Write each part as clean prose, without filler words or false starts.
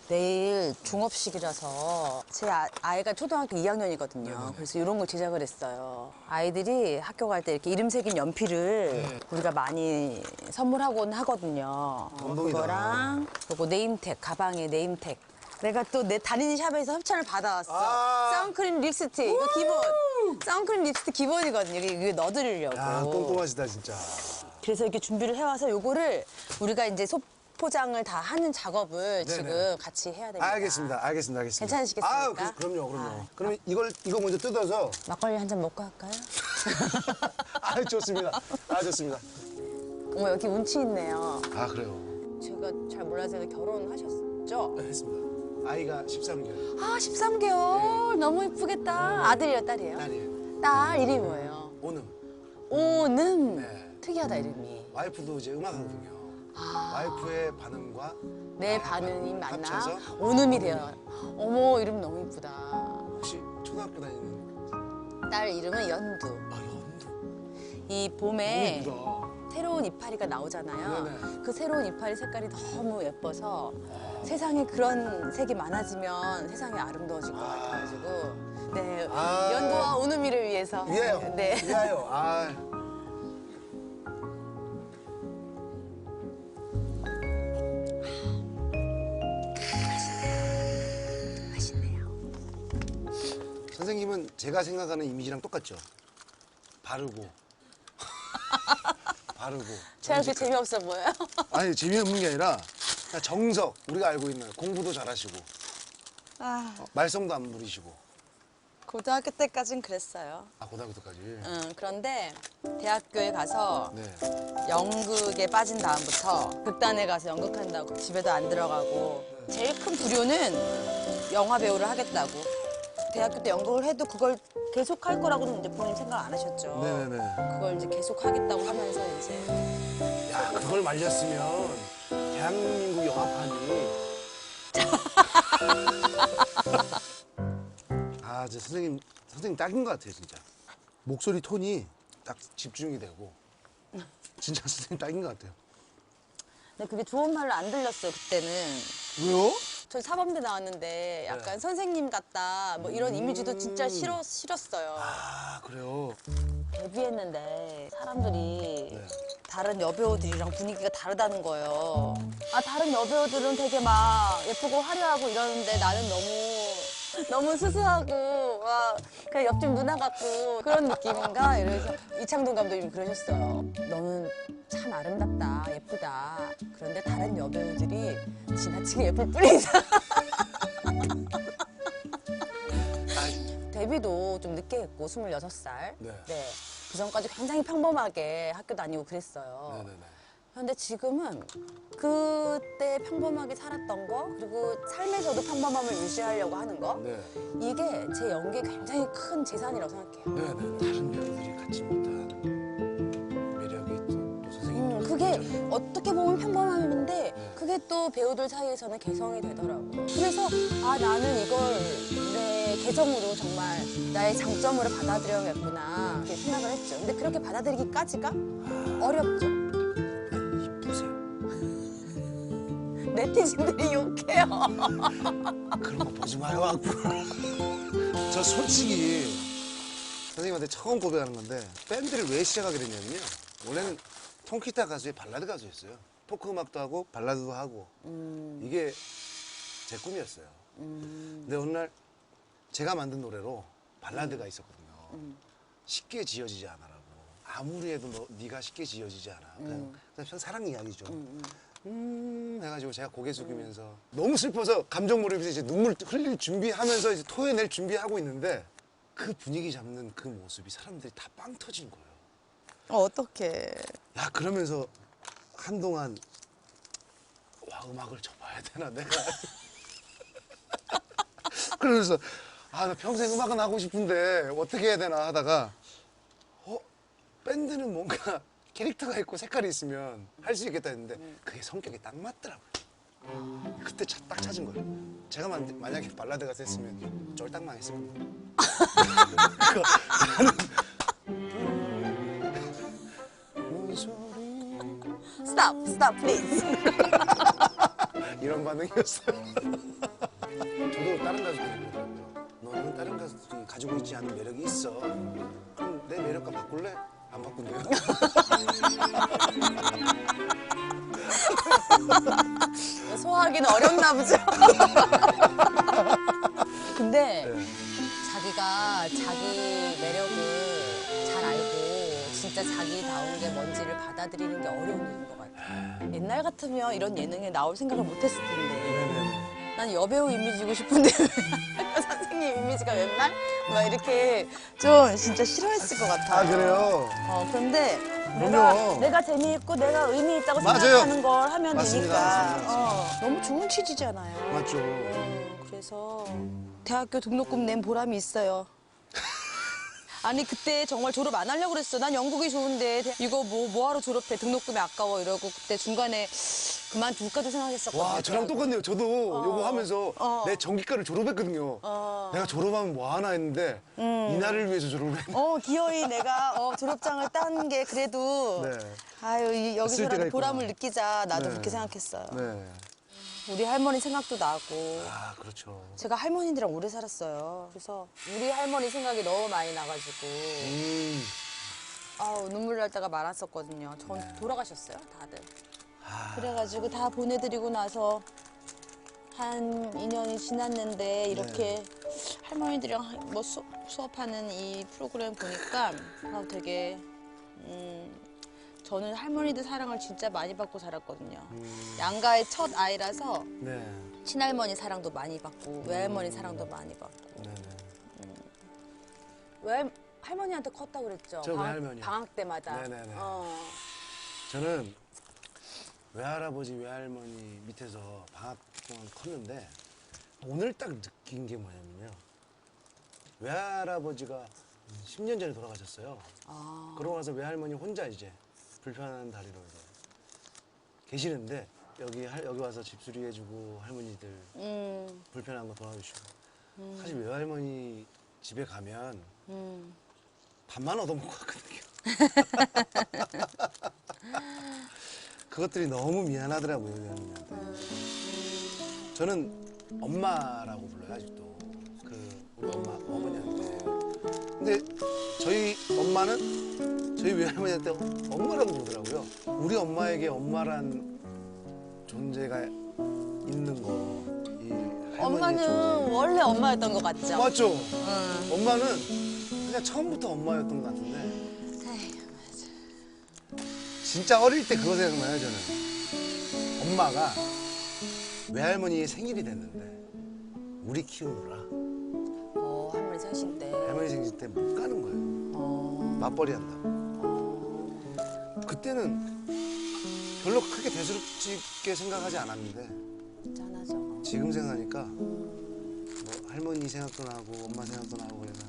내일 중업식이라서 제 아이가 초등학교 2학년이거든요. 네네네. 그래서 이런 걸 제작을 했어요. 아이들이 학교 갈 때 이렇게 이름 새긴 연필을 네. 우리가 많이 선물하곤 하거든요. 감동이다. 그거랑 그리고 네임택, 가방에 네임택. 내가 또 내 다니는 샵에서 협찬을 받아왔어. 아. 선크림 립스틱, 이거 기본. 선크림 립스틱 기본이거든요. 이게 넣어드리려고. 야, 꼼꼼하시다 진짜. 그래서 이렇게 준비를 해와서 요거를 우리가 이제 소포장을 다 하는 작업을 네네. 지금 같이 해야 됩니다. 알겠습니다. 괜찮으시겠습니까? 아, 그럼요. 그러면 이거 먼저 뜯어서. 막걸리 한 잔 먹고 할까요? 아, 좋습니다. 아, 좋습니다. 어머, 여기 운치 있네요. 아, 그래요. 제가 잘 몰라서 결혼하셨죠? 네, 했습니다. 아이가 13개월. 아, 13개월. 너무 이쁘겠다. 아들이에요, 딸이에요? 딸이에요. 딸 이름이 뭐예요? 오늘. 오는. 네. 특이하다, 이름이. 와이프도 이제 음악하거든요. 와이프의 반응과 내 반응이 맞나? 합쳐서 오음이 돼요. 어머, 이름 너무 이쁘다. 혹시 초등학교 다니는 딸 이름은 연두. 아, 연두. 이 봄에 너무 이쁘다. 새로운 이파리가 나오잖아요. 네네. 그 새로운 이파리 색깔이 너무 예뻐서 세상에 그런 색이 많아지면 세상이 아름다워질 것 같아가지고 네, 아. 연두와 오누미를 위해서 위하여. 네. 위하여. 아. 맛있네요. 선생님은 제가 생각하는 이미지랑 똑같죠? 바르고. 바르고. 제가 그렇게 재미없어 보여요? 아니, 재미없는 게 아니라 그냥 정석, 우리가 알고 있는 공부도 잘하시고 아, 말썽도 안 부리시고. 고등학교 때까진 그랬어요. 아, 고등학교 때까지. 그런데 대학교에 가서 네. 연극에 빠진 다음부터 극단에 가서 연극한다고 집에도 안 들어가고 제일 큰 불효는 영화 배우를 하겠다고. 대학교 때 연극을 해도 그걸 계속 할 거라고는 이제 본인 생각 안 하셨죠. 네네네. 그걸 이제 계속 하겠다고 하면서 이제 야, 그걸 말렸으면 대한민국 영화판이. 아, 저 선생님 딱인 것 같아요, 진짜. 목소리 톤이 딱 집중이 되고. 진짜 선생님 딱인 것 같아요. 근데 그게 좋은 말로 안 들렸어요 그때는. 왜요? 저 사범대 나왔는데 약간 선생님 같다 뭐 이런 이미지도 진짜 싫었어요. 아, 그래요? 데뷔했는데 사람들이 네. 다른 여배우들이랑 분위기가 다르다는 거예요. 아, 다른 여배우들은 되게 막 예쁘고 화려하고 이러는데 나는 너무 수수하고 막 그냥 옆집 누나 같고 그런 느낌인가? 이래서 이창동 감독님이 그러셨어요. 너는 참 아름답다, 예쁘다. 그런데 다른 여배우들이 지나치게 예쁠 뿐이다. 데뷔도 좀 늦게 했고 26살. 네. 그 전까지 굉장히 평범하게 학교 다니고 그랬어요. 네네네. 그런데 지금은 그때 평범하게 살았던 거 그리고 삶에서도 평범함을 유지하려고 하는 거 네. 이게 제 연기에 굉장히 큰 재산이라고 생각해요. 네네. 다른 배우들이 갖지 못한 매력이 또 선생님. 그게 어떻게 보면 평범함인데 그게 또 배우들 사이에서는 개성이 되더라고요. 그래서 아, 나는 이걸 내 개성으로 정말 나의 장점으로 받아들여야겠구나 이렇게 생각을 했죠. 근데 그렇게 받아들이기까지가 어렵죠. 이쁘세요. 네티즌들이 욕해요. 그런 거 보지 마요, 앞으로. 저 솔직히 선생님한테 처음 고백하는 건데 밴드를 왜 시작하게 됐냐면요. 원래는 통기타 가수의 발라드 가수였어요. 포크 음악도 하고 발라드도 하고 이게 제 꿈이었어요. 근데 어느 날 제가 만든 노래로 발라드가 있었거든요. 쉽게 지어지지 않아라고. 아무리 해도 네가 쉽게 지어지지 않아. 그냥 사랑 이야기죠. 해가지고 제가 고개 숙이면서 너무 슬퍼서 감정 몰입해서 이제 눈물 흘릴 준비하면서 이제 토해낼 준비하고 있는데 그 분위기 잡는 그 모습이 사람들이 다 빵 터진 거예요. 어떡해. 야, 그러면서 한동안 와, 음악을 접어야 되나 내가. 그러면서 아, 나 평생 음악은 하고 싶은데 어떻게 해야 되나 하다가 밴드는 뭔가 캐릭터가 있고 색깔이 있으면 할 수 있겠다 했는데 그게 성격에 딱 맞더라고요. 그때 딱 찾은 거예요. 제가 만약에 발라드 가수 했으면 쫄딱 망했을 겁니다. Stop, please. 이런 반응이었어요. 저도 다른 가수들이 그러더라고요. 너는 다른 가수들이 가지고 있지 않은 매력이 있어. 그럼 내 매력과 바꿀래? 안 바꾼대요. 소화하기는 어렵나 보죠. 근데 네. 자기가 자기 매력을 잘 알고 진짜 자기다운 게 뭔지를 받아들이는 게 어려운 일인 것 같아요. 옛날 같으면 이런 예능에 나올 생각을 못 했을 텐데. 네네네. 난 여배우 이미지고 싶은데 선생님 이미지가 웬말? 막 이렇게 좀 진짜 싫어했을 것 같아. 아, 그래요? 그런데 그럼요. 내가 재미있고 내가 의미 있다고 맞아요. 생각하는 걸 하면 맞습니다, 되니까. 맞습니다. 너무 좋은 취지잖아요. 맞죠. 그래서 대학교 등록금 낸 보람이 있어요. 아니 그때 정말 졸업 안 하려고 그랬어. 난 영국이 좋은데 이거 뭐하러 졸업해. 등록금이 아까워 이러고 그때 중간에 그만둘까도 생각했었거든요. 와, 저랑 똑같네요. 저도 요거 하면서 내 전기과를 졸업했거든요. 어. 내가 졸업하면 뭐 하나 했는데 이날을 위해서 졸업을 했네. 기어이 내가 졸업장을 딴 게 그래도 네. 아유 쓸 때가 여기서라도 있구나. 보람을 느끼자. 나도 네. 그렇게 생각했어요. 네. 우리 할머니 생각도 나고 아, 그렇죠. 제가 할머니들이랑 오래 살았어요. 그래서 우리 할머니 생각이 너무 많이 나가지고 눈물 날 때가 많았었거든요. 전 돌아가셨어요, 다들. 그래가지고 다 보내드리고 나서 한 2년이 지났는데 이렇게 할머니들이랑 뭐 수업하는 이 프로그램 보니까 되게 저는 할머니들 사랑을 진짜 많이 받고 자랐거든요. 양가의 첫 아이라서 네. 친할머니 사랑도 많이 받고 외할머니 사랑도 많이 받고. 네네. 할머니한테 컸다고 그랬죠? 저 외할머니요. 방학 때마다. 네네네. 저는 외할아버지, 외할머니 밑에서 방학 동안 컸는데 오늘 딱 느낀 게 뭐냐면요. 외할아버지가 10년 전에 돌아가셨어요. 그러고 나서 외할머니 혼자 이제 불편한 다리로 이제 계시는데 여기 와서 집수리 해주고 할머니들 불편한 거 도와주시고 사실 외할머니 집에 가면 밥만 얻어먹고 왔거든요. 그것들이 너무 미안하더라고요, 외할머니한테. 저는 엄마라고 불러요, 아직도. 우리 어머니한테. 근데 저희 엄마는 저희 외할머니한테 엄마라고 부르더라고요. 우리 엄마에게 엄마란 존재가 있는 거. 이 할머니의 엄마는 존재. 원래 엄마였던 것 같죠? 맞죠? 엄마는 그냥 처음부터 엄마였던 것 같은데 에이, 진짜 어릴 때 그거 생각나요, 저는. 엄마가 외할머니의 생일이 됐는데 우리 키우느라 할머니 사실 때. 할머니 생일 때 못 가는 거예요. 맞벌이 한다고. 그때는 별로 크게 대수롭게 생각하지 않았는데 짠하죠. 지금 생각하니까 뭐 할머니 생각도 나고 엄마 생각도 나고 그래서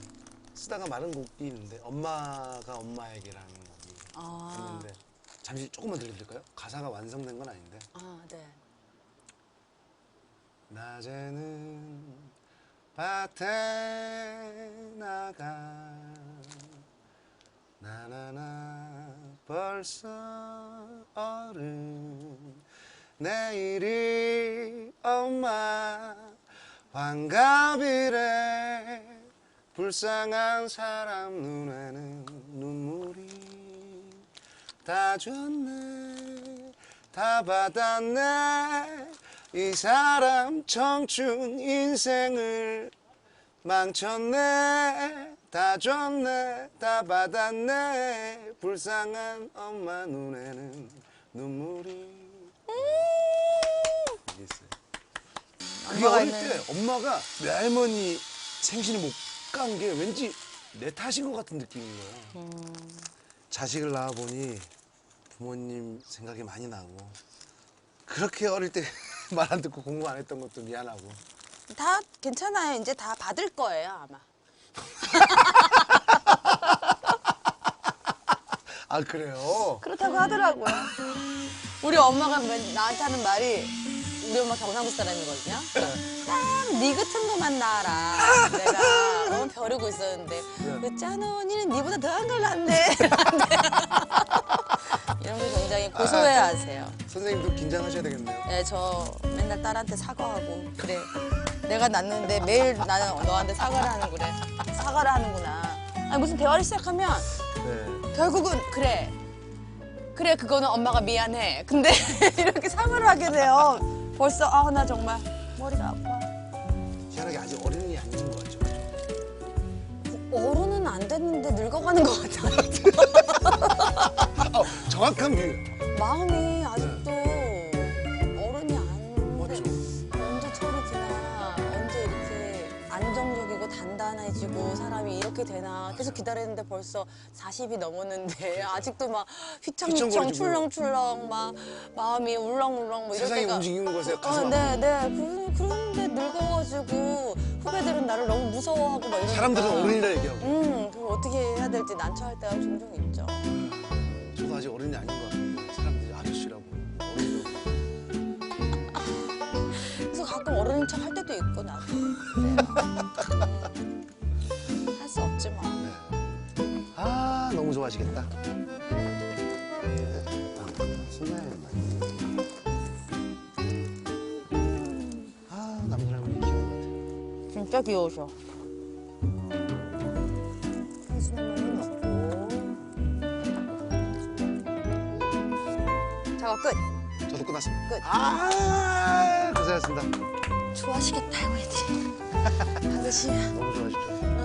쓰다가 마른 곡이 있는데 엄마가 엄마에게라는 곡이 있는데 잠시 조금만 들려드릴까요? 가사가 완성된 건 아닌데 네. 낮에는 밭에 나가 나나나 벌써 어른 내일이 엄마 환갑이래 불쌍한 사람 눈에는 눈물이 다 줬네 다 받았네 이 사람 청춘 인생을 망쳤네 다 줬네 다 받았네 불쌍한 엄마 눈에는 눈물이 이게 있어요. 그게 엄마가 어릴 때 엄마가 외할머니 생신을 못 간 게 왠지 내 탓인 것 같은 느낌인 거예요. 자식을 낳아보니 부모님 생각이 많이 나고 그렇게 어릴 때 말 안 듣고 공부 안 했던 것도 미안하고 다 괜찮아요. 이제 다 받을 거예요, 아마. 아 그래요? 그렇다고 하더라고요. 우리 엄마가 나한테 하는 말이 우리 엄마 경상도 사람이거든요. 네 같은 거만 낳아라. 내가 벼르고 있었는데 그 짠 언니는 니보다 더한 걸 낳네. 이런 게 굉장히 고소해야 하세요. 선생님도 긴장하셔야 되겠네요. 네, 저 맨날 딸한테 사과하고 그래. 내가 낳는데 매일 나는 너한테 사과를 하는 그래. 사과를 하는구나. 아니 무슨 대화를 시작하면 네. 결국은 그래. 그래 그거는 엄마가 미안해. 근데 이렇게 사과를 하게 돼요. 벌써 아 나 정말 머리가 아파. 희한하게 아직 어린이 아닌 것 같죠? 어른은 안 됐는데 늙어가는 것 같아요. 정확한 비유. 마음이 아직도 어른이 안 맞죠? 돼. 언제 철이 지나 언제 이렇게 안정적이고 단단해지고 사람이 이렇게 되나 계속 기다렸는데 벌써 40이 넘었는데 아직도 막 휘청휘청 휘청거리고. 출렁출렁 막 마음이 울렁울렁 뭐 이럴 세상이 때가 움직이는 것에 가슴 아프고. 네네 그런데 늙어가지고 후배들은 나를 너무 무서워하고 막 이러니까 사람들은 어른이라 얘기하고. 그걸 어떻게 해야 될지 난처할 때가 종종 있죠. 저도 아직 어른이 아닌 것 같은데 사람들이 아저씨라고 어른이라고. 그래서 가끔 어른인 척 할 때도 있고 나도. 할 수 없지 뭐. 네. 아 너무 좋아하시겠다. 순나야 아 남들 할머니 귀여운 것 진짜 귀여우셔. 한수는 넣고. 작업 끝. 같아. 저도 끝났습니다. 끝. 아 고생하셨습니다. 좋아하시겠다 할머니들. 아저씨. 너무 좋아하십시오.